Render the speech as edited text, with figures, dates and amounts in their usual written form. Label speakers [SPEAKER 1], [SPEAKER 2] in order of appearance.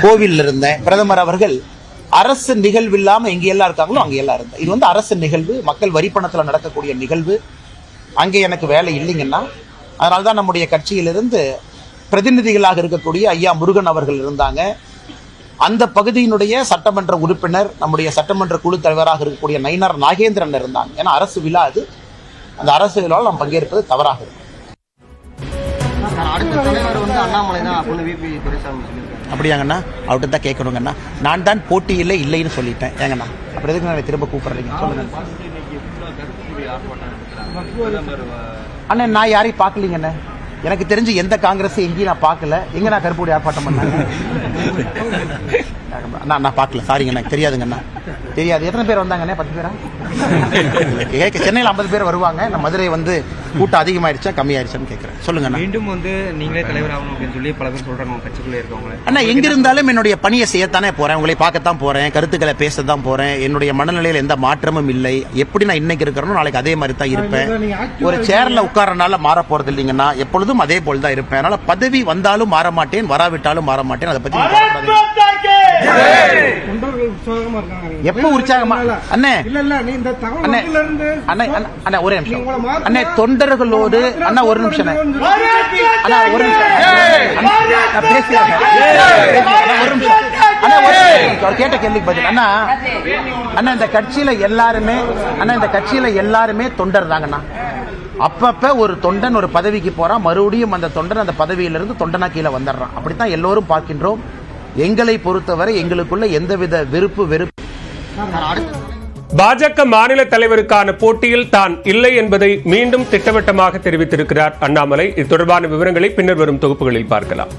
[SPEAKER 1] கோவில்ல இருந்தேன். பிரதமர் அவர்கள் அரசு நிகழ்வு இல்லாம எங்க எல்லாம் இருக்காங்களோ அங்க எல்லாம் இருந்தேன். இது வந்து அரசு நிகழ்வு, மக்கள் வரி பணத்துல நடக்கக்கூடிய நிகழ்வு. அங்கே எனக்கு வேலை இல்லைங்கன்னா அதனால்தான் நம்முடைய கட்சியிலிருந்து பிரதிநிதிகளாக இருக்கக்கூடிய ஐயா முருகன் அவர்கள் இருந்தாங்க. அந்த பகுதியினுடைய சட்டமன்ற உறுப்பினர், நம்முடைய சட்டமன்ற குழு தலைவராக இருக்கக்கூடிய நயினார் நாகேந்திரன் இருந்தாங்க. ஏன்னா அரசு விழா அது, அந்த அரசு விழாவில் நாம் பங்கேற்பது தவறாக இருக்கும். அப்படியாங்கண்ணா, அவர்கிட்ட தான் கேட்கணுங்கண்ணா. நான் தான் போட்டியில் இல்லைன்னு சொல்லிட்டேன். ஏங்கண்ணா அப்புறம் எதுக்கு நான் திரும்ப கூப்பிடுறீங்க சொல்லுங்க அண்ணே. நான் யாரையும் பார்க்கலீங்கண்ணே. எனக்கு தெரிஞ்சு எந்த காங்கிரஸ் எங்கேயும் நான் பார்க்கல. எங்க நான் கருப்பூடி ஆர்ப்பாட்டம் பண்ணாங்க நான் பார்க்கல. சாரிங்க, எனக்கு தெரியாதுங்கண்ணா, தெரியாது. எத்தனை பேர் வந்தாங்கண்ணே? 10 பேரா? சென்னையில் 50 பேர் வருவாங்க. நான் மதுரை வந்து கூட்டம் அதிகமாயிடுச்சா கம்மியாயிடுச்சான்னு கேட்கறேன். சொல்லுங்க.
[SPEAKER 2] மீண்டும் வந்து நீங்களே தலைவர் ஆகணும் அப்படின்னு சொல்லி பல பேர் சொல்றாங்க கட்சிக்குள்ளே இருக்கவங்க.
[SPEAKER 1] அண்ணா, எங்க இருந்தாலும் என்னுடைய பணியை செய்யத்தானே போறேன், உங்களை பார்க்கத்தான் போறேன், கருத்துக்களை பேசத்தான் போறேன். என்னுடைய மனநிலையில் எந்த மாற்றமும் இல்லை. எப்படி நான் இன்னைக்கு இருக்கிறேனோ நாளைக்கு அதே மாதிரி தான் இருப்பேன். ஒரு சேர்ல உட்காரனால மாற போறது இல்லைங்கன்னா எப்பொழுதும் அதே போல் தான் இருப்பேன். அதனால பதவி வந்தாலும் மாற மாட்டேன், வராவிட்டாலும் மாற மாட்டேன். அதை பத்தி எப்ப உற்சாகமா அண்ணே அண்ணே ஒரே நிமிஷம் அண்ணே. தொண்டர்களோடு அண்ணா ஒரு நிமிஷம் அண்ணா, ஒரு நிமிஷம் பேசுறேன். ஒரு நிமிஷம் அண்ணா, கேட்ட கேள்விக்கு பதில். அண்ணா அண்ணா இந்த கட்சியில எல்லாருமே தொண்டர் தாங்கண்ணா. அப்பப்ப ஒரு தொண்டன் ஒரு பதவிக்கு போறான், மறுபடியும் அந்த தொண்டன் அந்த பதவியிலிருந்து தொண்டனா கீழே வந்துடுறான். அப்படித்தான் எல்லோரும் பார்க்கின்றோம். எங்களை பொறுத்தவரை எங்களுக்குள்ள எந்தவித வெறுப்பு
[SPEAKER 3] பாஜக மாநில தலைவருக்கான போட்டியில் தான் இல்லை என்பதை மீண்டும் திட்டவட்டமாக தெரிவித்திருக்கிறார் அண்ணாமலை. இது தொடர்பான விவரங்களை பின்னர் வரும் தொகுப்புகளில் பார்க்கலாம்.